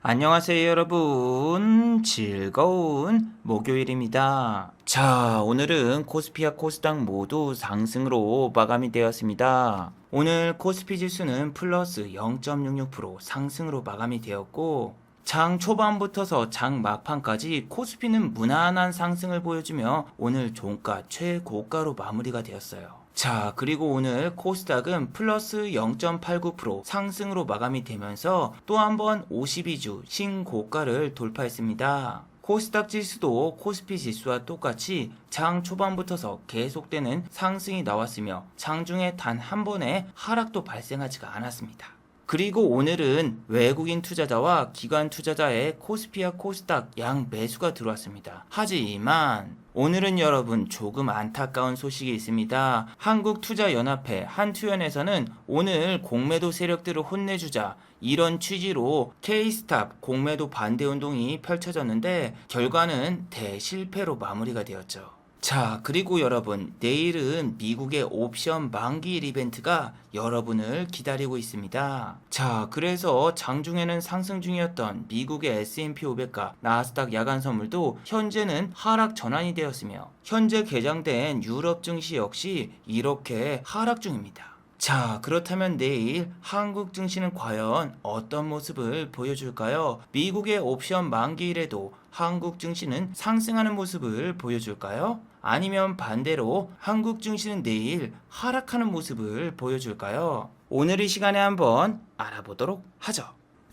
안녕하세요, 여러분. 즐거운 목요일입니다. 자, 오늘은 코스피와 코스닥 모두 상승으로 마감이 되었습니다. 오늘 코스피 지수는 플러스 0.66% 상승으로 마감이 되었고, 장 초반부터서 장 막판까지 코스피는 무난한 상승을 보여주며 오늘 종가 최고가로 마무리가 되었어요. 자, 그리고 오늘 코스닥은 플러스 0.89% 상승으로 마감이 되면서 또 한 번 52주 신고가를 돌파했습니다. 코스닥 지수도 코스피 지수와 똑같이 장 초반부터서 계속되는 상승이 나왔으며 장중에 단 한 번의 하락도 발생하지가 않았습니다. 그리고 오늘은 외국인 투자자와 기관 투자자의 코스피와 코스닥 양 매수가 들어왔습니다. 하지만 오늘은 여러분 조금 안타까운 소식이 있습니다. 한국투자연합회 한투연에서는 오늘 공매도 세력들을 혼내주자 이런 취지로 K스탑 공매도 반대 운동이 펼쳐졌는데 결과는 대실패로 마무리가 되었죠. 자, 그리고 여러분, 내일은 미국의 옵션 만기일 이벤트가 여러분을 기다리고 있습니다. 자, 그래서 장중에는 상승 중이었던 미국의 S&P 500과 나스닥 야간 선물도 현재는 하락 전환이 되었으며 현재 개장된 유럽 증시 역시 이렇게 하락 중입니다. 자, 그렇다면 내일 한국 증시는 과연 어떤 모습을 보여줄까요? 미국의 옵션 만기일에도 한국 증시는 상승하는 모습을 보여줄까요? 아니면 반대로 한국 증시는 내일 하락하는 모습을 보여줄까요? 오늘 이 시간에 한번 알아보도록 하죠.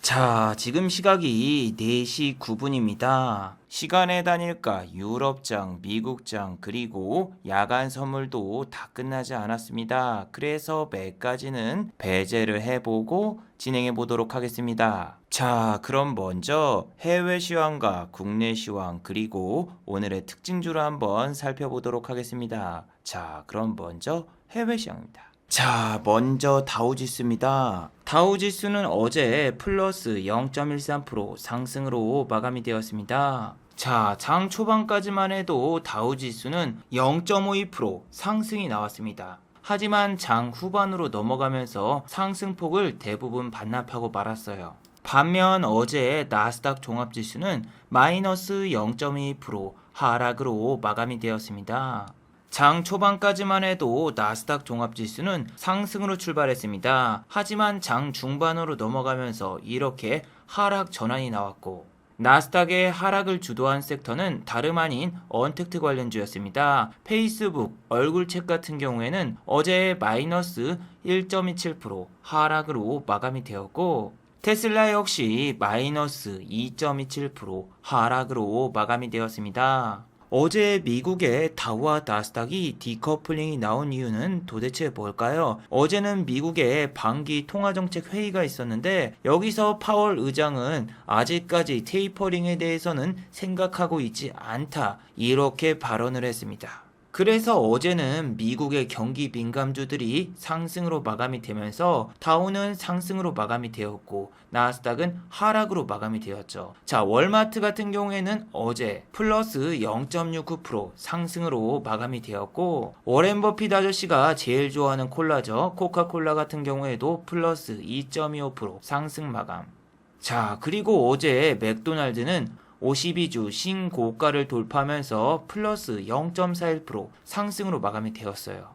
자, 지금 시각이 4시 9분입니다. 시간의 단일가 유럽장, 미국장, 그리고 야간 선물도 다 끝나지 않았습니다. 그래서 매까지는 배제를 해보고 진행해 보도록 하겠습니다. 자, 그럼 먼저 해외 시황과 국내 시황 그리고 오늘의 특징주를 한번 살펴보도록 하겠습니다. 자, 그럼 먼저 해외 시황입니다. 자, 먼저 다우지수입니다. 다우지수는 어제 플러스 0.13% 상승으로 마감이 되었습니다. 자, 장 초반까지만 해도 다우지수는 0.52% 상승이 나왔습니다. 하지만 장 후반으로 넘어가면서 상승폭을 대부분 반납하고 말았어요. 반면 어제 나스닥 종합지수는 마이너스 0.2% 하락으로 마감이 되었습니다. 장 초반까지만 해도 나스닥 종합지수는 상승으로 출발했습니다. 하지만 장 중반으로 넘어가면서 이렇게 하락 전환이 나왔고 나스닥의 하락을 주도한 섹터는 다름 아닌 언택트 관련주였습니다. 페이스북, 얼굴책 같은 경우에는 어제 마이너스 1.27% 하락으로 마감이 되었고 테슬라 역시 마이너스 2.27% 하락으로 마감이 되었습니다. 어제 미국의 다우와 나스닥이 디커플링이 나온 이유는 도대체 뭘까요? 어제는 미국의 반기 통화정책 회의가 있었는데 여기서 파월 의장은 아직까지 테이퍼링에 대해서는 생각하고 있지 않다 이렇게 발언을 했습니다. 그래서 어제는 미국의 경기 민감주들이 상승으로 마감이 되면서 다우는 상승으로 마감이 되었고 나스닥은 하락으로 마감이 되었죠. 자, 월마트 같은 경우에는 어제 플러스 0.69% 상승으로 마감이 되었고 워렌 버핏 아저씨가 제일 좋아하는 콜라죠. 코카콜라 같은 경우에도 플러스 2.25% 상승 마감. 자, 그리고 어제 맥도날드는 52주 신고가를 돌파하면서 플러스 0.41% 상승으로 마감이 되었어요.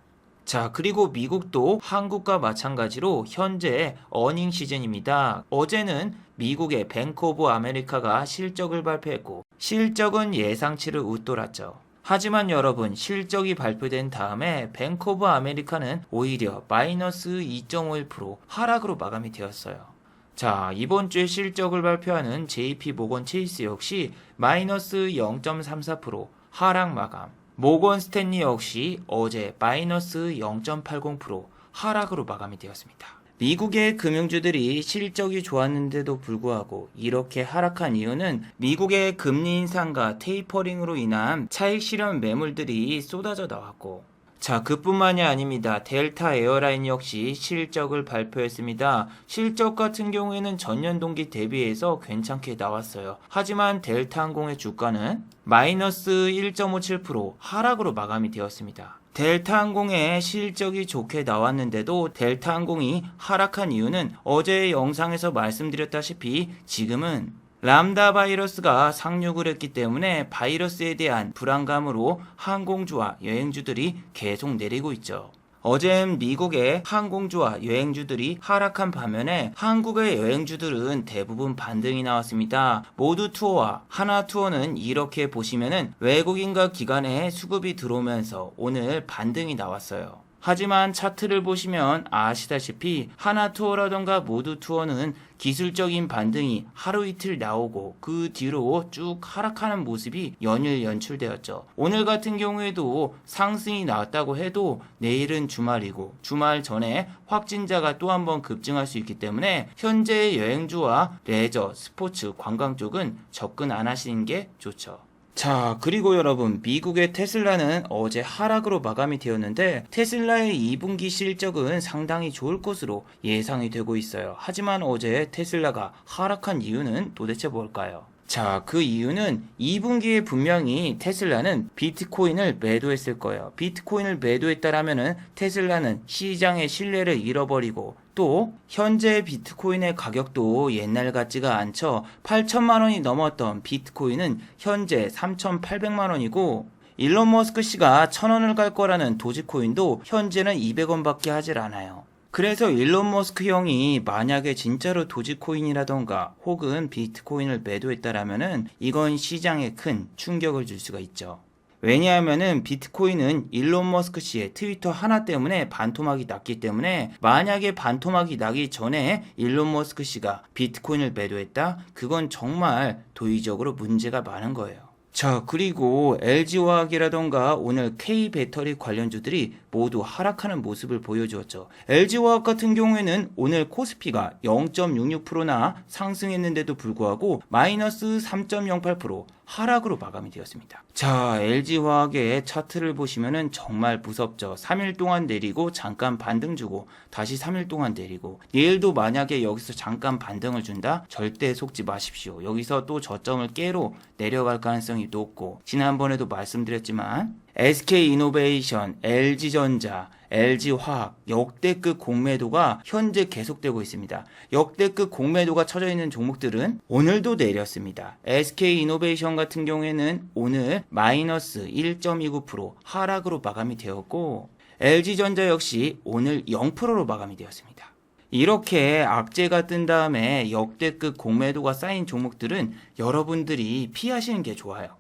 자, 그리고 미국도 한국과 마찬가지로 현재 어닝 시즌입니다. 어제는 미국의 뱅크 오브 아메리카가 실적을 발표했고 실적은 예상치를 웃돌았죠. 하지만 여러분, 실적이 발표된 다음에 뱅크 오브 아메리카는 오히려 마이너스 2.51% 하락으로 마감이 되었어요. 자, 이번 주에 실적을 발표하는 JP 모건 체이스 역시 마이너스 0.34% 하락 마감. 모건 스탠리 역시 어제 마이너스 0.80% 하락으로 마감이 되었습니다. 미국의 금융주들이 실적이 좋았는데도 불구하고 이렇게 하락한 이유는 미국의 금리 인상과 테이퍼링으로 인한 차익 실현 매물들이 쏟아져 나왔고 자, 그뿐만이 아닙니다. 델타 에어라인 역시 실적을 발표했습니다. 실적 같은 경우에는 전년 동기 대비해서 괜찮게 나왔어요. 하지만 델타항공의 주가는 마이너스 1.57% 하락으로 마감이 되었습니다. 델타항공의 실적이 좋게 나왔는데도 델타항공이 하락한 이유는 어제 영상에서 말씀드렸다시피 지금은 람다 바이러스가 상륙을 했기 때문에 바이러스에 대한 불안감으로 항공주와 여행주들이 계속 내리고 있죠. 어젠 미국의 항공주와 여행주들이 하락한 반면에 한국의 여행주들은 대부분 반등이 나왔습니다. 모두 투어와 하나 투어는 이렇게 보시면은 외국인과 기관의 수급이 들어오면서 오늘 반등이 나왔어요. 하지만 차트를 보시면 아시다시피 하나 투어라던가 모두 투어는 기술적인 반등이 하루 이틀 나오고 그 뒤로 쭉 하락하는 모습이 연일 연출되었죠. 오늘 같은 경우에도 상승이 나왔다고 해도 내일은 주말이고 주말 전에 확진자가 또 한 번 급증할 수 있기 때문에 현재의 여행주와 레저, 스포츠, 관광 쪽은 접근 안 하시는 게 좋죠. 자, 그리고 여러분, 미국의 테슬라는 어제 하락으로 마감이 되었는데 테슬라의 2분기 실적은 상당히 좋을 것으로 예상이 되고 있어요. 하지만 어제 테슬라가 하락한 이유는 도대체 뭘까요? 자, 그 이유는 2분기에 분명히 테슬라는 비트코인을 매도했을 거예요. 비트코인을 매도했다라면은 테슬라는 시장의 신뢰를 잃어버리고 또 현재 비트코인의 가격도 옛날 같지가 않죠. 8천만 원이 넘었던 비트코인은 현재 3,800만 원이고 일론 머스크 씨가 1,000원을 갈 거라는 도지코인도 현재는 200원밖에 하질 않아요. 그래서 일론 머스크 형이 만약에 진짜로 도지코인이라던가 혹은 비트코인을 매도했다라면은 이건 시장에 큰 충격을 줄 수가 있죠. 왜냐하면은 비트코인은 일론 머스크 씨의 트위터 하나 때문에 반토막이 났기 때문에 만약에 반토막이 나기 전에 일론 머스크 씨가 비트코인을 매도했다? 그건 정말 도의적으로 문제가 많은 거예요. 자, 그리고 LG화학이라던가 오늘 K배터리 관련주들이 모두 하락하는 모습을 보여주었죠. LG화학 같은 경우에는 오늘 코스피가 0.66%나 상승했는데도 불구하고 마이너스 3.08% 하락으로 마감이 되었습니다. 자, LG화학의 차트를 보시면은 정말 무섭죠. 3일 동안 내리고 잠깐 반등 주고 다시 3일 동안 내리고 내일도 만약에 여기서 잠깐 반등을 준다? 절대 속지 마십시오. 여기서 또 저점을 깨로 내려갈 가능성이 높고 지난번에도 말씀드렸지만 SK이노베이션, LG전자, LG화학 역대급 공매도가 현재 계속되고 있습니다. 역대급 공매도가 쳐져 있는 종목들은 오늘도 내렸습니다. SK이노베이션 같은 경우에는 오늘 마이너스 1.29% 하락으로 마감이 되었고 LG전자 역시 오늘 0%로 마감이 되었습니다. 이렇게 악재가 뜬 다음에 역대급 공매도가 쌓인 종목들은 여러분들이 피하시는 게 좋아요.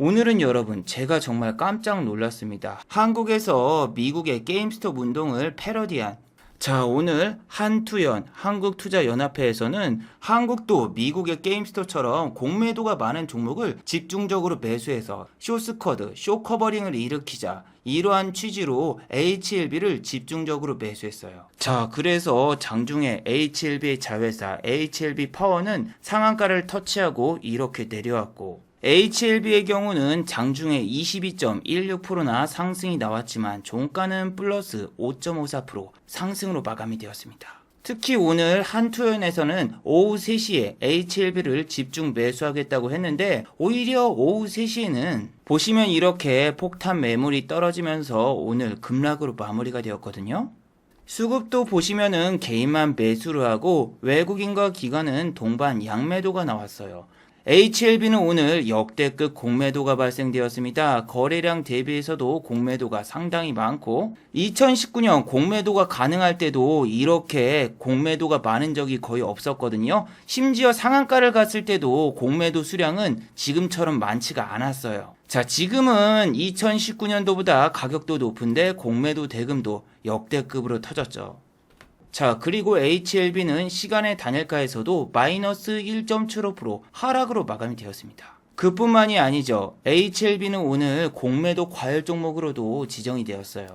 오늘은 여러분 제가 정말 깜짝 놀랐습니다. 한국에서 미국의 게임스톱 운동을 패러디한 자, 오늘 한투연 한국투자연합회에서는 한국도 미국의 게임스톱처럼 공매도가 많은 종목을 집중적으로 매수해서 쇼스쿼드, 쇼커버링을 일으키자 이러한 취지로 HLB를 집중적으로 매수했어요. 자, 그래서 장중에 HLB의 자회사 HLB파워는 상한가를 터치하고 이렇게 내려왔고 HLB의 경우는 장중에 22.16%나 상승이 나왔지만 종가는 플러스 5.54% 상승으로 마감이 되었습니다. 특히 오늘 한투연에서는 오후 3시에 HLB를 집중 매수하겠다고 했는데 오히려 오후 3시에는 보시면 이렇게 폭탄 매물이 떨어지면서 오늘 급락으로 마무리가 되었거든요. 수급도 보시면은 개인만 매수를 하고 외국인과 기관은 동반 양매도가 나왔어요. HLB는 오늘 역대급 공매도가 발생되었습니다. 거래량 대비해서도 공매도가 상당히 많고 2019년 공매도가 가능할 때도 이렇게 공매도가 많은 적이 거의 없었거든요. 심지어 상한가를 갔을 때도 공매도 수량은 지금처럼 많지가 않았어요. 자, 지금은 2019년도보다 가격도 높은데 공매도 대금도 역대급으로 터졌죠. 자, 그리고 HLB는 시간의 단일가에서도 마이너스 1.75% 하락으로 마감이 되었습니다. 그뿐만이 아니죠. HLB는 오늘 공매도 과열 종목으로도 지정이 되었어요.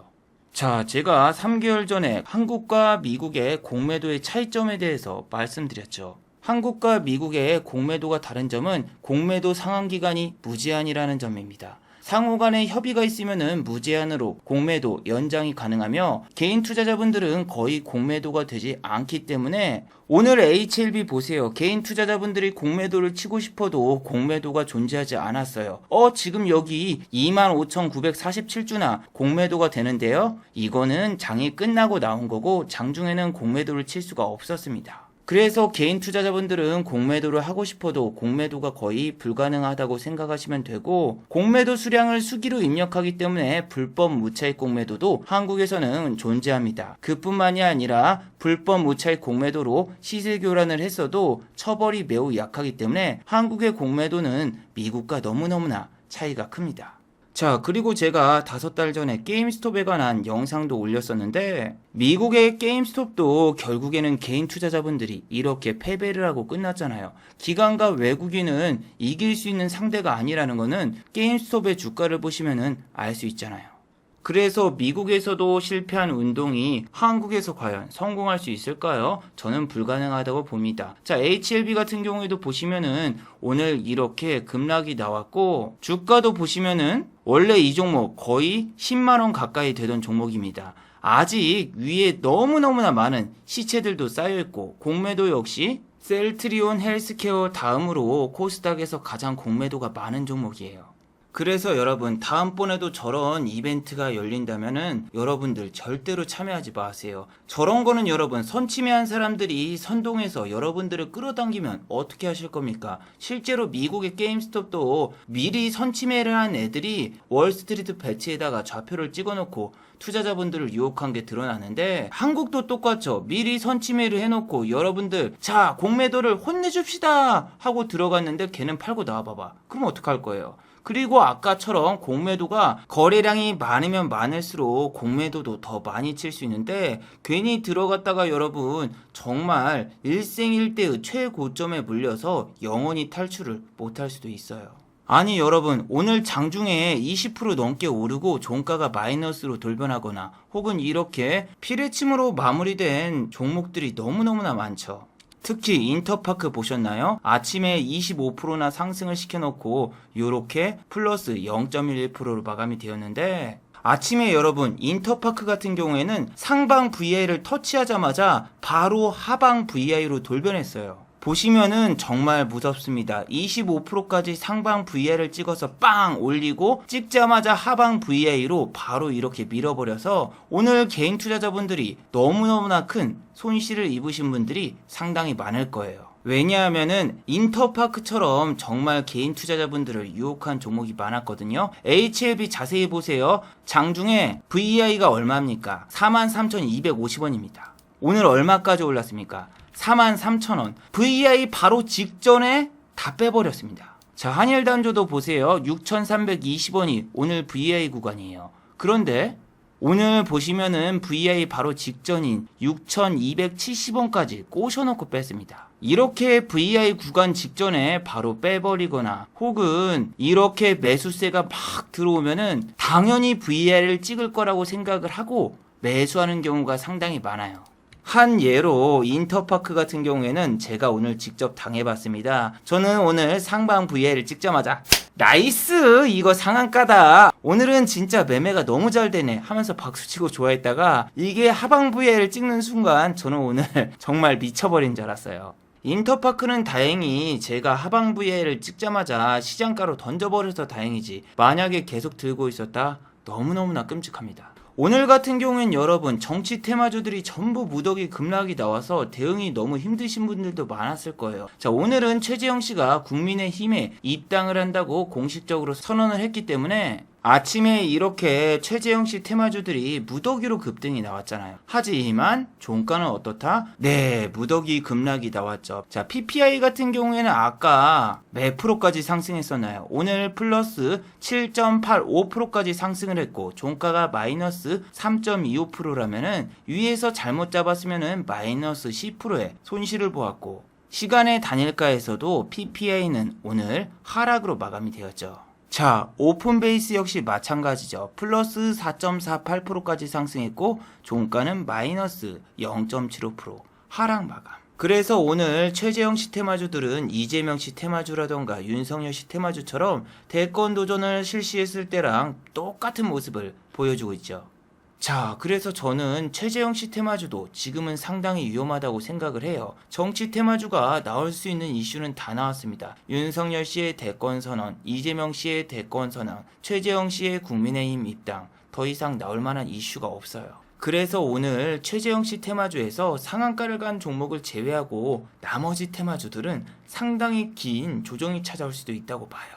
자, 제가 3개월 전에 한국과 미국의 공매도의 차이점에 대해서 말씀드렸죠. 한국과 미국의 공매도가 다른 점은 공매도 상한기간이 무제한이라는 점입니다. 상호 간의 협의가 있으면은 무제한으로 공매도 연장이 가능하며 개인 투자자분들은 거의 공매도가 되지 않기 때문에 오늘 HLB 보세요. 개인 투자자분들이 공매도를 치고 싶어도 공매도가 존재하지 않았어요. 지금 여기 25,947주나 공매도가 되는데요. 이거는 장이 끝나고 나온 거고 장중에는 공매도를 칠 수가 없었습니다. 그래서 개인 투자자분들은 공매도를 하고 싶어도 공매도가 거의 불가능하다고 생각하시면 되고, 공매도 수량을 수기로 입력하기 때문에 불법 무차익 공매도도 한국에서는 존재합니다. 그뿐만이 아니라 불법 무차익 공매도로 시세 교란을 했어도 처벌이 매우 약하기 때문에 한국의 공매도는 미국과 너무너무나 차이가 큽니다. 자, 그리고 제가 5달 전에 게임스톱에 관한 영상도 올렸었는데, 미국의 게임스톱도 결국에는 개인 투자자분들이 이렇게 패배를 하고 끝났잖아요. 기관과 외국인은 이길 수 있는 상대가 아니라는 거는 게임스톱의 주가를 보시면은 알 수 있잖아요. 그래서 미국에서도 실패한 운동이 한국에서 과연 성공할 수 있을까요? 저는 불가능하다고 봅니다. 자, HLB 같은 경우에도 보시면은 오늘 이렇게 급락이 나왔고, 주가도 보시면은 원래 이 종목 거의 10만원 가까이 되던 종목입니다. 아직 위에 너무너무나 많은 시체들도 쌓여있고, 공매도 역시 셀트리온 헬스케어 다음으로 코스닥에서 가장 공매도가 많은 종목이에요. 그래서 여러분, 다음번에도 저런 이벤트가 열린다면은 여러분들 절대로 참여하지 마세요. 저런 거는 여러분, 선침해한 사람들이 선동해서 여러분들을 끌어당기면 어떻게 하실 겁니까? 실제로 미국의 게임스톱도 미리 선침해를 한 애들이 월스트리트 배치에다가 좌표를 찍어놓고 투자자분들을 유혹한 게 드러나는데, 한국도 똑같죠. 미리 선침해를 해놓고 여러분들 자, 공매도를 혼내줍시다 하고 들어갔는데 걔는 팔고 나와봐봐. 그럼 어떡할 거예요? 그리고 아까처럼 공매도가 거래량이 많으면 많을수록 공매도도 더 많이 칠 수 있는데, 괜히 들어갔다가 여러분 정말 일생일대의 최고점에 물려서 영원히 탈출을 못할 수도 있어요. 아니 여러분, 오늘 장중에 20% 넘게 오르고 종가가 마이너스로 돌변하거나 혹은 이렇게 피레침으로 마무리된 종목들이 너무너무나 많죠. 특히 인터파크 보셨나요? 아침에 25%나 상승을 시켜놓고 요렇게 플러스 0.11%로 마감이 되었는데, 아침에 여러분 인터파크 같은 경우에는 상방 VI를 터치하자마자 바로 하방 VI로 돌변했어요. 보시면은 정말 무섭습니다. 25%까지 상방 VI를 찍어서 빵 올리고 찍자마자 하방 VI로 바로 이렇게 밀어버려서 오늘 개인 투자자분들이 너무너무나 큰 손실을 입으신 분들이 상당히 많을 거예요. 왜냐하면은 인터파크처럼 정말 개인 투자자분들을 유혹한 종목이 많았거든요. HLB 자세히 보세요. 장중에 VI가 얼마입니까? 43,250원입니다. 오늘 얼마까지 올랐습니까? 43,000원. VI 바로 직전에 다 빼버렸습니다. 자, 한일단조도 보세요. 6,320원이 오늘 VI 구간이에요. 그런데 오늘 보시면은 VI 바로 직전인 6,270원까지 꼬셔놓고 뺐습니다. 이렇게 VI 구간 직전에 바로 빼버리거나 혹은 이렇게 매수세가 막 들어오면은 당연히 VI를 찍을 거라고 생각을 하고 매수하는 경우가 상당히 많아요. 한 예로 인터파크 같은 경우에는 제가 오늘 직접 당해봤습니다. 저는 오늘 상방 VI를 찍자마자 나이스, 이거 상한가다, 오늘은 진짜 매매가 너무 잘 되네 하면서 박수치고 좋아했다가 이게 하방 VI를 찍는 순간 저는 오늘 정말 미쳐버린 줄 알았어요. 인터파크는 다행히 제가 하방 VI를 찍자마자 시장가로 던져버려서 다행이지, 만약에 계속 들고 있었다 너무너무나 끔찍합니다. 오늘 같은 경우엔 여러분 정치 테마주들이 전부 무더기 급락이 나와서 대응이 너무 힘드신 분들도 많았을 거예요. 자, 오늘은 최재형 씨가 국민의힘에 입당을 한다고 공식적으로 선언을 했기 때문에 아침에 이렇게 최재형 씨 테마주들이 무더기로 급등이 나왔잖아요. 하지만 종가는 어떻다? 네, 무더기 급락이 나왔죠. 자, PPI 같은 경우에는 아까 몇 프로까지 상승했었나요? 오늘 플러스 7.85%까지 상승을 했고 종가가 마이너스 3.25%라면은 위에서 잘못 잡았으면은 마이너스 10%의 손실을 보았고, 시간의 단일가에서도 PPI는 오늘 하락으로 마감이 되었죠. 자, 오픈베이스 역시 마찬가지죠. 플러스 4.48%까지 상승했고 종가는 마이너스 0.75% 하락 마감. 그래서 오늘 최재형 씨 테마주들은 이재명 씨 테마주라던가 윤석열 씨 테마주처럼 대권 도전을 실시했을 때랑 똑같은 모습을 보여주고 있죠. 자, 그래서 저는 최재형 씨 테마주도 지금은 상당히 위험하다고 생각을 해요. 정치 테마주가 나올 수 있는 이슈는 다 나왔습니다. 윤석열 씨의 대권 선언, 이재명 씨의 대권 선언, 최재형 씨의 국민의힘 입당, 더 이상 나올 만한 이슈가 없어요. 그래서 오늘 최재형씨 테마주에서 상한가를 간 종목을 제외하고 나머지 테마주들은 상당히 긴 조정이 찾아올 수도 있다고 봐요.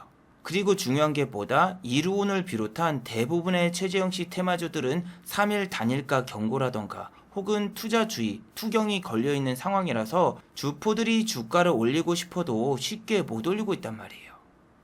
그리고 중요한 게 뭐다? 이루온을 비롯한 대부분의 최재형씨 테마주들은 3일 단일가 경고라던가 혹은 투자주의, 투경이 걸려있는 상황이라서 주포들이 주가를 올리고 싶어도 쉽게 못 올리고 있단 말이에요.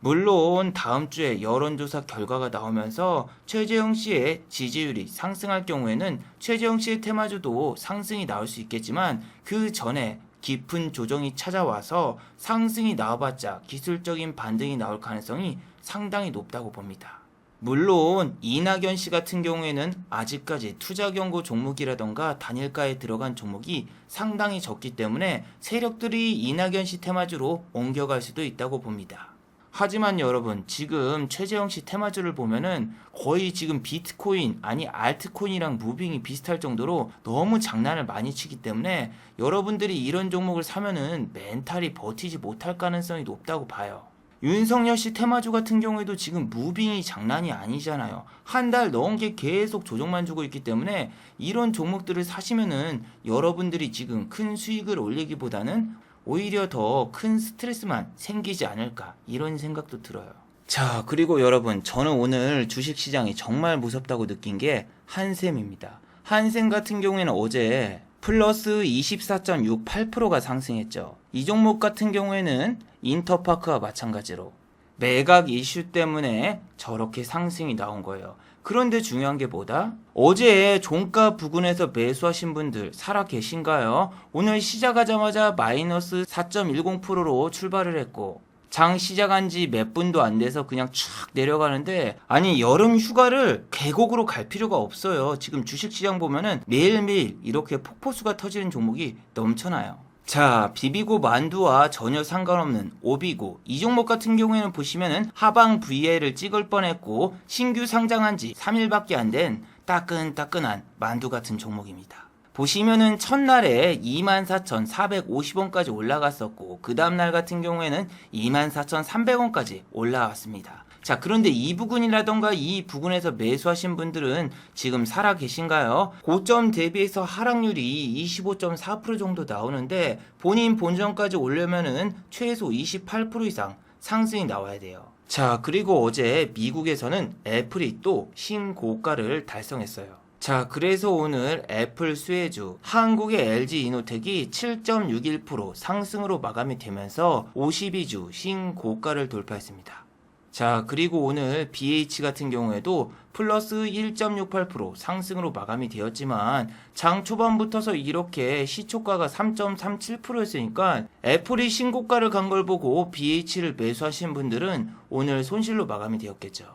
물론 다음 주에 여론조사 결과가 나오면서 최재형 씨의 지지율이 상승할 경우에는 최재형 씨의 테마주도 상승이 나올 수 있겠지만 그 전에 깊은 조정이 찾아와서 상승이 나와봤자 기술적인 반등이 나올 가능성이 상당히 높다고 봅니다. 물론 이낙연 씨 같은 경우에는 아직까지 투자 경고 종목이라던가 단일가에 들어간 종목이 상당히 적기 때문에 세력들이 이낙연 씨 테마주로 옮겨갈 수도 있다고 봅니다. 하지만 여러분, 지금 최재형 씨 테마주를 보면은 거의 지금 비트코인 아니 알트코인이랑 무빙이 비슷할 정도로 너무 장난을 많이 치기 때문에 여러분들이 이런 종목을 사면은 멘탈이 버티지 못할 가능성이 높다고 봐요. 윤석열 씨 테마주 같은 경우에도 지금 무빙이 장난이 아니잖아요. 한 달 넘게 계속 조정만 주고 있기 때문에 이런 종목들을 사시면은 여러분들이 지금 큰 수익을 올리기보다는 오히려 더 큰 스트레스만 생기지 않을까 이런 생각도 들어요. 자, 그리고 여러분, 저는 오늘 주식시장이 정말 무섭다고 느낀 게 한샘입니다. 한샘 같은 경우에는 어제 플러스 24.68%가 상승했죠. 이 종목 같은 경우에는 인터파크와 마찬가지로 매각 이슈 때문에 저렇게 상승이 나온 거예요. 그런데 중요한 게 뭐다? 어제 종가 부근에서 매수하신 분들 살아 계신가요? 오늘 시작하자마자 마이너스 4.10%로 출발을 했고 장 시작한 지 몇 분도 안 돼서 그냥 촥 내려가는데, 아니 여름 휴가를 계곡으로 갈 필요가 없어요. 지금 주식시장 보면은 매일매일 이렇게 폭포수가 터지는 종목이 넘쳐나요. 자, 비비고 만두와 전혀 상관없는 오비고, 이 종목 같은 경우에는 보시면은 하방 VL을 찍을 뻔했고 신규 상장한 지 3일밖에 안 된 따끈따끈한 만두 같은 종목입니다. 보시면은 첫날에 24,450원까지 올라갔었고 그 다음날 같은 경우에는 24,300원까지 올라왔습니다. 자, 그런데 이 부근이라던가 이 부근에서 매수하신 분들은 지금 살아 계신가요? 고점 대비해서 하락률이 25.4% 정도 나오는데 본인 본전까지 오려면은 최소 28% 이상 상승이 나와야 돼요. 자, 그리고 어제 미국에서는 애플이 또 신고가를 달성했어요. 자, 그래서 오늘 애플 수혜주 한국의 LG이노텍이 7.61% 상승으로 마감이 되면서 52주 신고가를 돌파했습니다. 자, 그리고 오늘 BH 같은 경우에도 플러스 1.68% 상승으로 마감이 되었지만 장 초반부터서 이렇게 시초가가 3.37%였으니까 애플이 신고가를 간 걸 보고 BH를 매수하신 분들은 오늘 손실로 마감이 되었겠죠.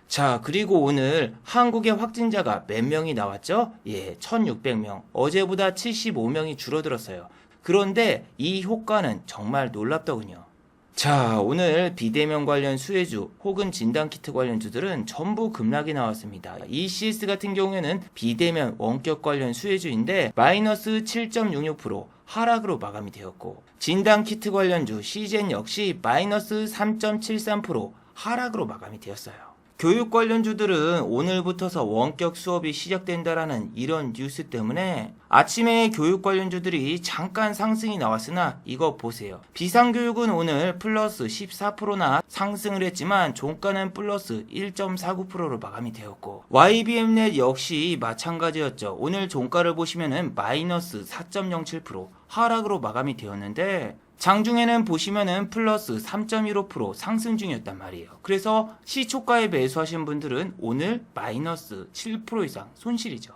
자, 그리고 오늘 한국의 확진자가 몇 명이 나왔죠? 예, 1600명. 어제보다 75명이 줄어들었어요. 그런데 이 효과는 정말 놀랍더군요. 자, 오늘 비대면 관련 수혜주 혹은 진단키트 관련주들은 전부 급락이 나왔습니다. ECS 같은 경우에는 비대면 원격 관련 수혜주인데 마이너스 7.66% 하락으로 마감이 되었고, 진단키트 관련주 시젠 역시 마이너스 3.73% 하락으로 마감이 되었어요. 교육 관련주들은 오늘부터서 원격 수업이 시작된다라는 이런 뉴스 때문에 아침에 교육 관련주들이 잠깐 상승이 나왔으나 이거 보세요. 비상교육은 오늘 플러스 14%나 상승을 했지만 종가는 플러스 1.49%로 마감이 되었고, YBM넷 역시 마찬가지였죠. 오늘 종가를 보시면은 마이너스 4.07% 하락으로 마감이 되었는데 장중에는 보시면은 플러스 3.15% 상승 중이었단 말이에요. 그래서 시초가에 매수하신 분들은 오늘 마이너스 7% 이상 손실이죠.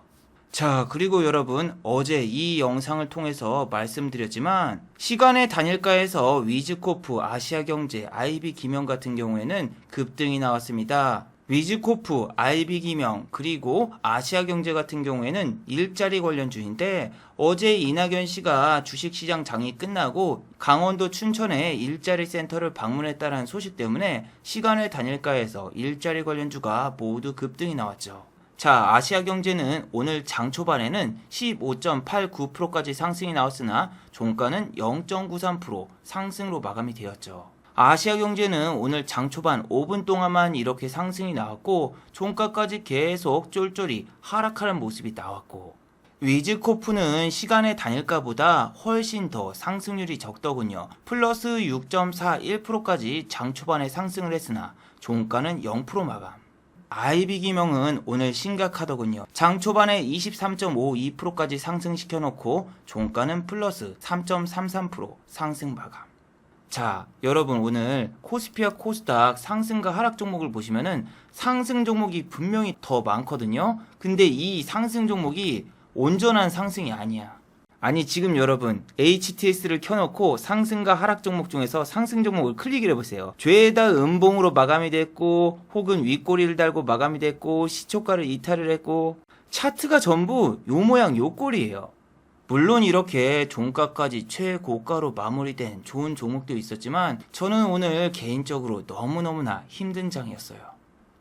자, 그리고 여러분, 어제 이 영상을 통해서 말씀드렸지만 시간의 단일가에서 위즈코프, 아시아경제, IB기명 같은 경우에는 급등이 나왔습니다. 위즈코프, IB기명, 그리고 아시아경제 같은 경우에는 일자리 관련주인데 어제 이낙연 씨가 주식시장 장이 끝나고 강원도 춘천에 일자리 센터를 방문했다는 소식 때문에 시간의 단일가에서 일자리 관련주가 모두 급등이 나왔죠. 자, 아시아경제는 오늘 장 초반에는 15.89%까지 상승이 나왔으나 종가는 0.93% 상승으로 마감이 되었죠. 아시아경제는 오늘 장 초반 5분 동안만 이렇게 상승이 나왔고 종가까지 계속 쫄쫄이 하락하는 모습이 나왔고, 위즈코프는 시간의 단일가보다 훨씬 더 상승률이 적더군요. 플러스 6.41%까지 장 초반에 상승을 했으나 종가는 0% 마감. 아이비기명은 오늘 심각하더군요. 장 초반에 23.52%까지 상승시켜놓고 종가는 플러스 3.33% 상승 마감. 자, 여러분 오늘 코스피와 코스닥 상승과 하락 종목을 보시면은 상승 종목이 분명히 더 많거든요. 근데 이 상승 종목이 온전한 상승이 아니야. 아니 지금 여러분 HTS를 켜놓고 상승과 하락 종목 중에서 상승 종목을 클릭을 해보세요. 죄다 음봉으로 마감이 됐고, 혹은 윗꼬리를 달고 마감이 됐고, 시초가를 이탈을 했고, 차트가 전부 요 모양 요 꼴이에요. 물론 이렇게 종가까지 최고가로 마무리된 좋은 종목도 있었지만 저는 오늘 개인적으로 너무너무나 힘든 장이었어요.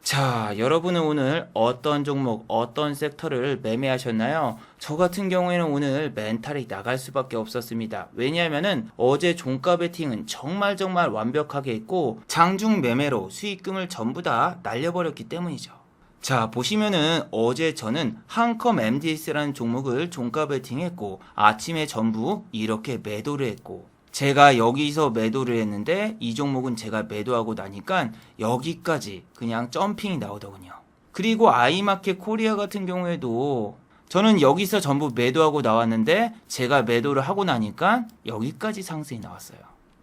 자, 여러분은 오늘 어떤 종목, 어떤 섹터를 매매하셨나요? 저 같은 경우에는 오늘 멘탈이 나갈 수밖에 없었습니다. 왜냐하면은 어제 종가 베팅은 정말 완벽하게 했고 장중 매매로 수익금을 전부 다 날려버렸기 때문이죠. 자, 보시면은 어제 저는 한컴 MDS라는 종목을 종가 베팅했고 아침에 전부 이렇게 매도를 했고, 제가 여기서 매도를 했는데 이 종목은 제가 매도하고 나니까 여기까지 그냥 점핑이 나오더군요. 그리고 아이마켓 코리아 같은 경우에도 저는 여기서 전부 매도하고 나왔는데 제가 매도를 하고 나니까 여기까지 상승이 나왔어요.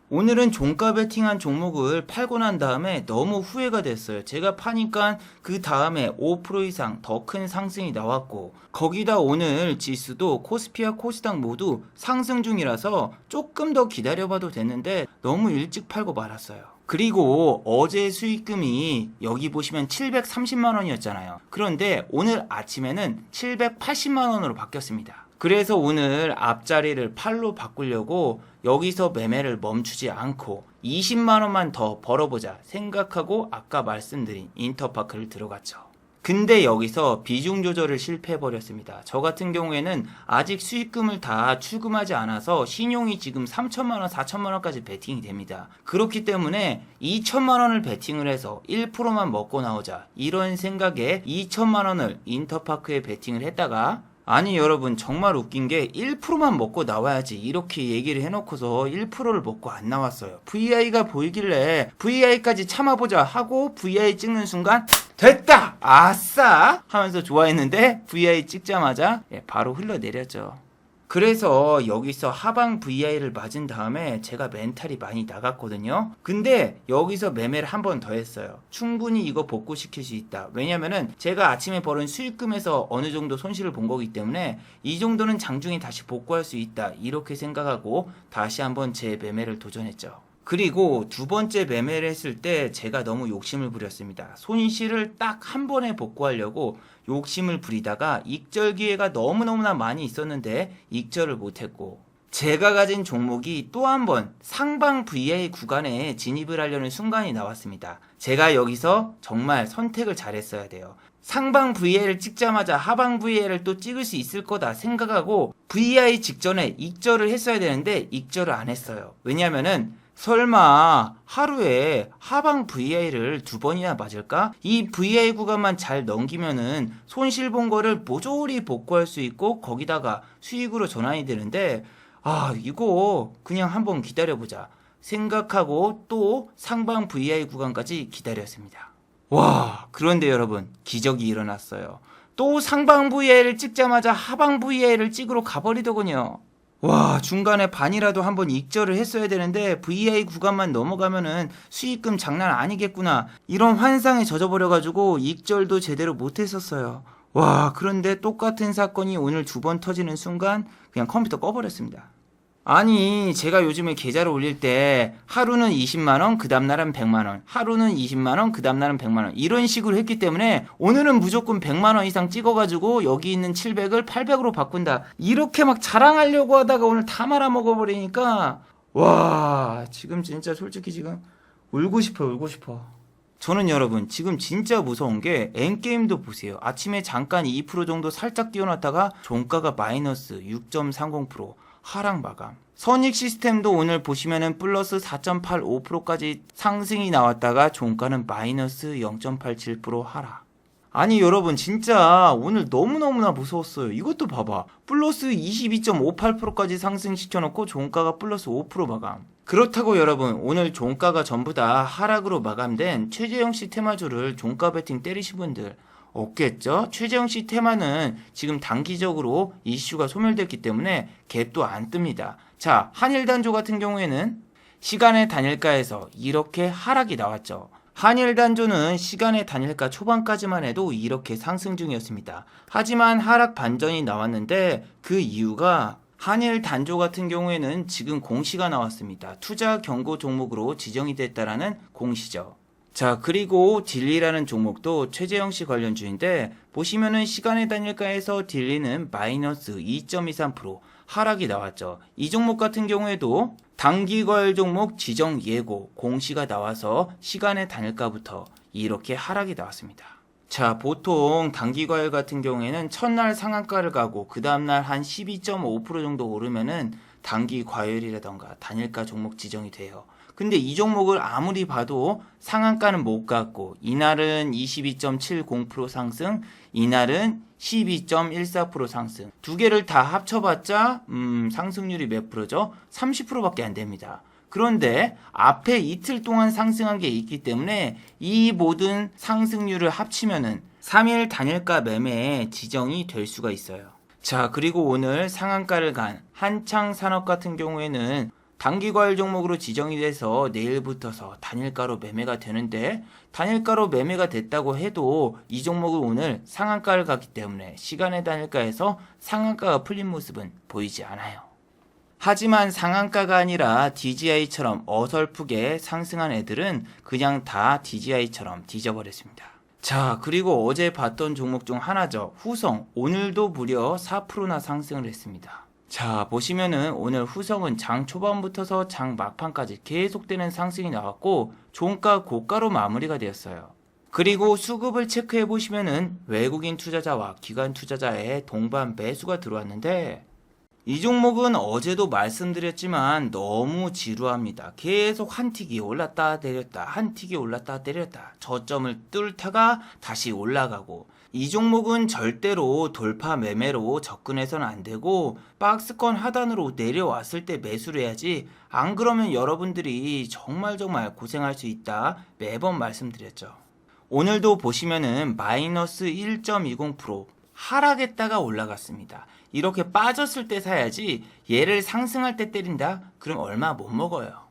오늘은 종가 베팅한 종목을 팔고 난 다음에 너무 후회가 됐어요. 제가 파니까 그 다음에 5% 이상 더 큰 상승이 나왔고, 거기다 오늘 지수도 코스피와 코스닥 모두 상승 중이라서 조금 더 기다려봐도 됐는데 너무 일찍 팔고 말았어요. 그리고 어제 수익금이 여기 보시면 730만 원이었잖아요. 그런데 오늘 아침에는 780만 원으로 바뀌었습니다. 그래서 오늘 앞자리를 팔로 바꾸려고 여기서 매매를 멈추지 않고 20만원만 더 벌어보자 생각하고 아까 말씀드린 인터파크를 들어갔죠. 근데 여기서 비중 조절을 실패해버렸습니다. 저 같은 경우에는 아직 수익금을 다 출금하지 않아서 신용이 지금 3천만원, 4천만원까지 베팅이 됩니다. 그렇기 때문에 2천만원을 베팅을 해서 1%만 먹고 나오자 이런 생각에 2천만원을 인터파크에 베팅을 했다가, 아니 여러분 정말 웃긴 게 1%만 먹고 나와야지 이렇게 얘기를 해놓고서 1%를 먹고 안 나왔어요. VI가 보이길래 VI까지 참아보자 하고 VI 찍는 순간 됐다! 아싸! 하면서 좋아했는데 VI 찍자마자 바로 흘러내렸죠. 그래서 여기서 하방 VI를 맞은 다음에 제가 멘탈이 많이 나갔거든요. 근데 여기서 매매를 한 번 더 했어요. 충분히 이거 복구시킬 수 있다. 왜냐면은 제가 아침에 벌은 수익금에서 어느 정도 손실을 본 거기 때문에 이 정도는 장중에 다시 복구할 수 있다. 이렇게 생각하고 다시 한번 제 매매를 도전했죠. 그리고 두 번째 매매를 했을 때 제가 너무 욕심을 부렸습니다. 손실을 딱 한 번에 복구하려고 욕심을 부리다가 익절 기회가 너무너무나 많이 있었는데 익절을 못했고, 제가 가진 종목이 또 한 번 상방 VI 구간에 진입을 하려는 순간이 나왔습니다. 제가 여기서 정말 선택을 잘했어야 돼요. 상방 VI를 찍자마자 하방 VI를 또 찍을 수 있을 거다 생각하고 VI 직전에 익절을 했어야 되는데 익절을 안 했어요. 왜냐면은 설마 하루에 하방 VI를 2번이나 맞을까? 이 VI 구간만 잘 넘기면은 손실 본 거를 모조리 복구할 수 있고 거기다가 수익으로 전환이 되는데, 이거 그냥 한번 기다려보자 생각하고 또 상방 VI 구간까지 기다렸습니다. 와, 그런데 여러분 기적이 일어났어요. 또 상방 VI를 찍자마자 하방 VI를 찍으러 가버리더군요. 와, 중간에 반이라도 한번 익절을 했어야 되는데 VI 구간만 넘어가면은 수익금 장난 아니겠구나 이런 환상에 젖어버려가지고 익절도 제대로 못했었어요. 와, 그런데 똑같은 사건이 오늘 2번 터지는 순간 그냥 컴퓨터 꺼버렸습니다. 아니 제가 요즘에 계좌를 올릴 때 하루는 20만원 그 다음날은 100만원, 하루는 20만원 그 다음날은 100만원 이런 식으로 했기 때문에 오늘은 무조건 100만원 이상 찍어가지고 여기 있는 700을 800으로 바꾼다 이렇게 막 자랑하려고 하다가 오늘 다 말아먹어버리니까 와, 지금 진짜 솔직히 지금 울고 싶어. 저는 여러분 지금 진짜 무서운 게 N게임도 보세요. 아침에 잠깐 2% 정도 살짝 뛰어났다가 종가가 마이너스 6.30%, 하락 마감. 선익 시스템도 오늘 보시면은 플러스 4.85%까지 상승이 나왔다가 종가는 마이너스 0.87% 하락. 아니 여러분 진짜 오늘 너무너무나 무서웠어요. 이것도 봐봐. 플러스 22.58%까지 상승시켜놓고 종가가 플러스 5% 마감. 그렇다고 여러분 오늘 종가가 전부 다 하락으로 마감된 최재형씨 테마주를 종가 베팅 때리신 분들 없겠죠? 최재형씨 테마는 지금 단기적으로 이슈가 소멸됐기 때문에 갭도 안 뜹니다. 자, 한일단조 같은 경우에는 시간의 단일가에서 이렇게 하락이 나왔죠. 한일단조는 시간의 단일가 초반까지만 해도 이렇게 상승 중이었습니다. 하지만 하락 반전이 나왔는데 그 이유가 한일단조 같은 경우에는 지금 공시가 나왔습니다. 투자 경고 종목으로 지정이 됐다라는 공시죠. 자, 그리고 딜리라는 종목도 최재형씨 관련주인데 보시면은 시간의 단일가에서 딜리는 마이너스 2.23% 하락이 나왔죠. 이 종목 같은 경우에도 단기과열 종목 지정 예고 공시가 나와서 시간의 단일가부터 이렇게 하락이 나왔습니다. 자, 보통 단기과열 같은 경우에는 첫날 상한가를 가고 그 다음날 한 12.5% 정도 오르면은 단기과열이라던가 단일가 종목 지정이 돼요. 근데 이 종목을 아무리 봐도 상한가는 못 갔고 이날은 22.70% 상승, 이날은 12.14% 상승. 두 개를 다 합쳐봤자 상승률이 몇 프로죠? 30%밖에 안 됩니다. 그런데 앞에 이틀 동안 상승한 게 있기 때문에 이 모든 상승률을 합치면은 3일 단일가 매매에 지정이 될 수가 있어요. 자, 그리고 오늘 상한가를 간 한창산업 같은 경우에는 단기과열 종목으로 지정이 돼서 내일부터서 단일가로 매매가 되는데 단일가로 매매가 됐다고 해도 이 종목은 오늘 상한가를 갔기 때문에 시간의 단일가에서 상한가가 풀린 모습은 보이지 않아요. 하지만 상한가가 아니라 DGI처럼 어설프게 상승한 애들은 그냥 다 DGI처럼 뒤져버렸습니다. 자, 그리고 어제 봤던 종목 중 하나죠. 후성. 오늘도 무려 4%나 상승을 했습니다. 자, 보시면은 오늘 후성은 장 초반부터서 장 막판까지 계속되는 상승이 나왔고 종가 고가로 마무리가 되었어요. 그리고 수급을 체크해 보시면은 외국인 투자자와 기관 투자자의 동반 매수가 들어왔는데 이 종목은 어제도 말씀드렸지만 너무 지루합니다. 계속 한 틱이 올랐다 내렸다 한 틱이 올랐다 내렸다 저점을 뚫다가 다시 올라가고 이 종목은 절대로 돌파 매매로 접근해서는 안 되고 박스권 하단으로 내려왔을 때 매수를 해야지 안 그러면 여러분들이 정말 고생할 수 있다 매번 말씀드렸죠. 오늘도 보시면은 마이너스 1.20% 하락했다가 올라갔습니다. 이렇게 빠졌을 때 사야지 얘를 상승할 때 때린다? 그럼 얼마 못 먹어요.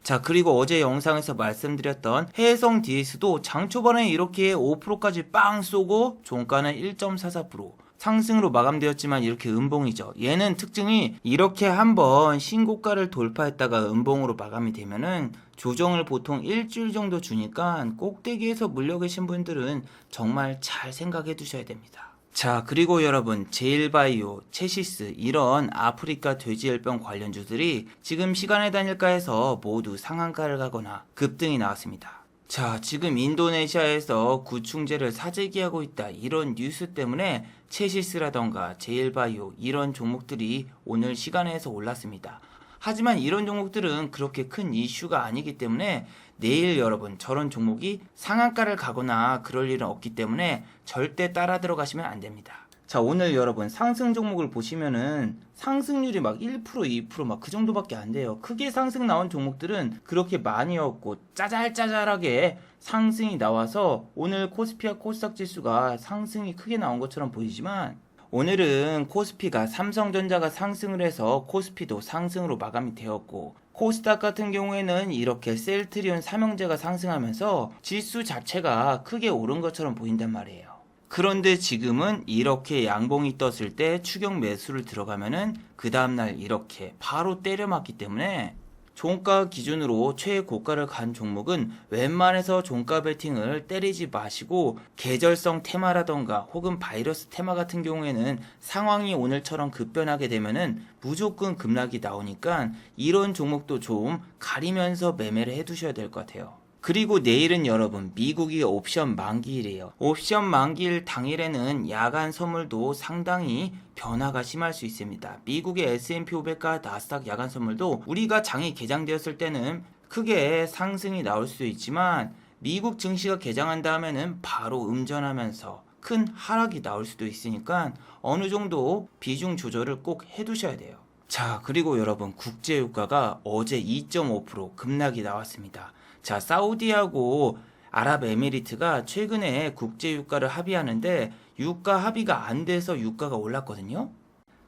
자, 그리고 어제 영상에서 말씀드렸던 해성 DS도 장 초반에 이렇게 5%까지 빵 쏘고 종가는 1.44% 상승으로 마감되었지만 이렇게 음봉이죠. 얘는 특징이 이렇게 한번 신고가를 돌파했다가 음봉으로 마감이 되면은 조정을 보통 일주일 정도 주니까 꼭대기에서 물려 계신 분들은 정말 잘 생각해 두셔야 됩니다. 자, 그리고 여러분 제일바이오, 체시스 이런 아프리카 돼지열병 관련주들이 지금 시간의 단일가에서 모두 상한가를 가거나 급등이 나왔습니다. 자, 지금 인도네시아에서 구충제를 사재기하고 있다 이런 뉴스 때문에 체시스라던가 제일바이오 이런 종목들이 오늘 시간에서 올랐습니다. 하지만 이런 종목들은 그렇게 큰 이슈가 아니기 때문에 내일 여러분 저런 종목이 상한가를 가거나 그럴 일은 없기 때문에 절대 따라 들어가시면 안 됩니다. 자, 오늘 여러분 상승 종목을 보시면은 상승률이 막 1%, 2% 막 그 정도밖에 안 돼요. 크게 상승 나온 종목들은 그렇게 많이 없고 짜잘짜잘하게 상승이 나와서 오늘 코스피와 코스닥 지수가 상승이 크게 나온 것처럼 보이지만 오늘은 코스피가 삼성전자가 상승을 해서 코스피도 상승으로 마감이 되었고 코스닥 같은 경우에는 이렇게 셀트리온 삼형제가 상승하면서 지수 자체가 크게 오른 것처럼 보인단 말이에요. 그런데 지금은 이렇게 양봉이 떴을 때 추격 매수를 들어가면은 그 다음날 이렇게 바로 때려 맞기 때문에 종가 기준으로 최고가를 간 종목은 웬만해서 종가 베팅을 때리지 마시고 계절성 테마라던가 혹은 바이러스 테마 같은 경우에는 상황이 오늘처럼 급변하게 되면은 무조건 급락이 나오니까 이런 종목도 좀 가리면서 매매를 해 두셔야 될 것 같아요. 그리고 내일은 여러분 미국이 옵션 만기일이에요. 옵션 만기일 당일에는 야간 선물도 상당히 변화가 심할 수 있습니다. 미국의 S&P 500과 나스닥 야간 선물도 우리가 장이 개장되었을 때는 크게 상승이 나올 수도 있지만 미국 증시가 개장한 다음에는 바로 음전하면서 큰 하락이 나올 수도 있으니까 어느 정도 비중 조절을 꼭 해두셔야 돼요. 자, 그리고 여러분 국제유가가 어제 2.5% 급락이 나왔습니다. 자, 사우디하고 아랍에미리트가 최근에 국제유가를 합의하는데 유가 합의가 안 돼서 유가가 올랐거든요.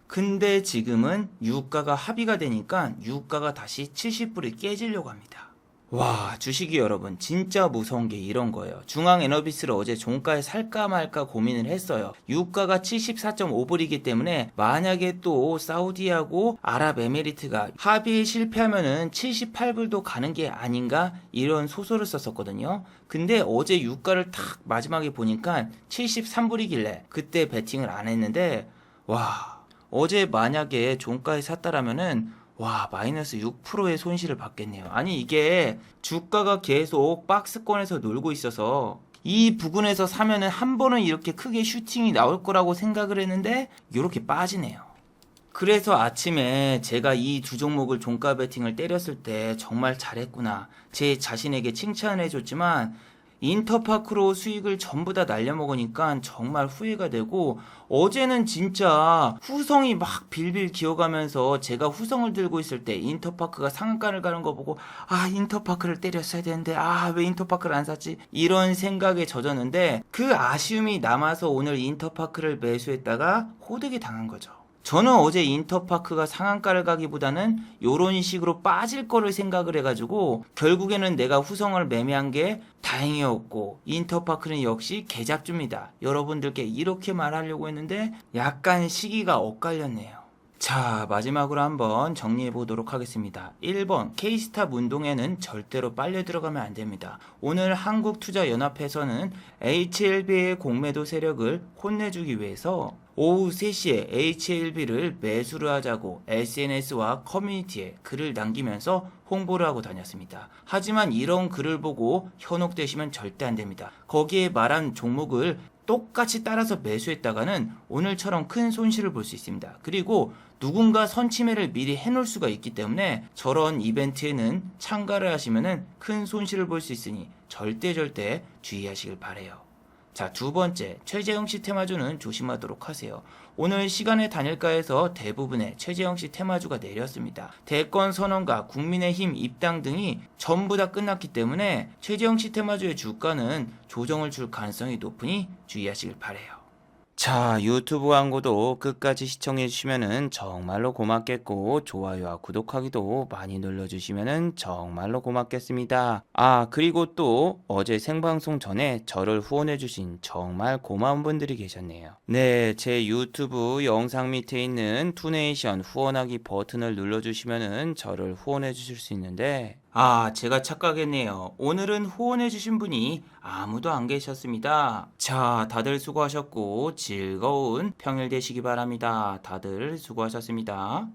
근데 지금은 유가가 합의가 되니까 유가가 다시 70불이 깨지려고 합니다. 와, 주식이 여러분 진짜 무서운 게 이런 거예요. 중앙에너비스를 어제 종가에 살까 말까 고민을 했어요. 유가가 74.5불이기 때문에 만약에 또 사우디하고 아랍에미리트가 합의에 실패하면은 78불도 가는 게 아닌가 이런 소설을 썼었거든요. 근데 어제 유가를 탁 마지막에 보니까 73불이길래 그때 베팅을 안 했는데 와, 어제 만약에 종가에 샀다라면은 와, 마이너스 6%의 손실을 받겠네요. 아니, 이게 주가가 계속 박스권에서 놀고 있어서 이 부근에서 사면은 한 번은 이렇게 크게 슈팅이 나올 거라고 생각을 했는데 이렇게 빠지네요. 그래서 아침에 제가 이 두 종목을 종가 베팅을 때렸을 때 정말 잘했구나. 제 자신에게 칭찬을 해줬지만 인터파크로 수익을 전부 다 날려먹으니까 정말 후회가 되고 어제는 진짜 후성이 막 빌빌 기어가면서 제가 후성을 들고 있을 때 인터파크가 상한가를 가는 거 보고 아, 인터파크를 때렸어야 되는데 아, 왜 인터파크를 안 샀지? 이런 생각에 젖었는데 그 아쉬움이 남아서 오늘 인터파크를 매수했다가 호되게 당한 거죠. 저는 어제 인터파크가 상한가를 가기보다는 요런 식으로 빠질 거를 생각을 해가지고 결국에는 내가 후성을 매매한 게 다행이었고 인터파크는 역시 개잡주입니다. 여러분들께 이렇게 말하려고 했는데 약간 시기가 엇갈렸네요. 자, 마지막으로 한번 정리해 보도록 하겠습니다. 1번, K스탑 운동에는 절대로 빨려 들어가면 안 됩니다. 오늘 한국투자연합회에서는 HLB의 공매도 세력을 혼내주기 위해서 오후 3시에 HLB를 매수를 하자고 SNS와 커뮤니티에 글을 남기면서 홍보를 하고 다녔습니다. 하지만 이런 글을 보고 현혹되시면 절대 안 됩니다. 거기에 말한 종목을 똑같이 따라서 매수했다가는 오늘처럼 큰 손실을 볼 수 있습니다. 그리고 누군가 선침해를 미리 해놓을 수가 있기 때문에 저런 이벤트에는 참가를 하시면 큰 손실을 볼 수 있으니 절대 주의하시길 바래요. 자, 두 번째, 최재형 씨 테마주는 조심하도록 하세요. 오늘 시간의 단일가에서 대부분의 최재형 씨 테마주가 내렸습니다. 대권 선언과 국민의힘 입당 등이 전부 다 끝났기 때문에 최재형 씨 테마주의 주가는 조정을 줄 가능성이 높으니 주의하시길 바래요. 자, 유튜브 광고도 끝까지 시청해주시면 정말로 고맙겠고 좋아요와 구독하기도 많이 눌러주시면 정말로 고맙겠습니다. 아, 그리고 또 어제 생방송 전에 저를 후원해주신 정말 고마운 분들이 계셨네요. 네, 제 유튜브 영상 밑에 있는 투네이션 후원하기 버튼을 눌러주시면 저를 후원해주실 수 있는데 아, 제가 착각했네요. 오늘은 후원해주신 분이 아무도 안 계셨습니다. 자, 다들 수고하셨고 즐거운 평일 되시기 바랍니다. 다들 수고하셨습니다.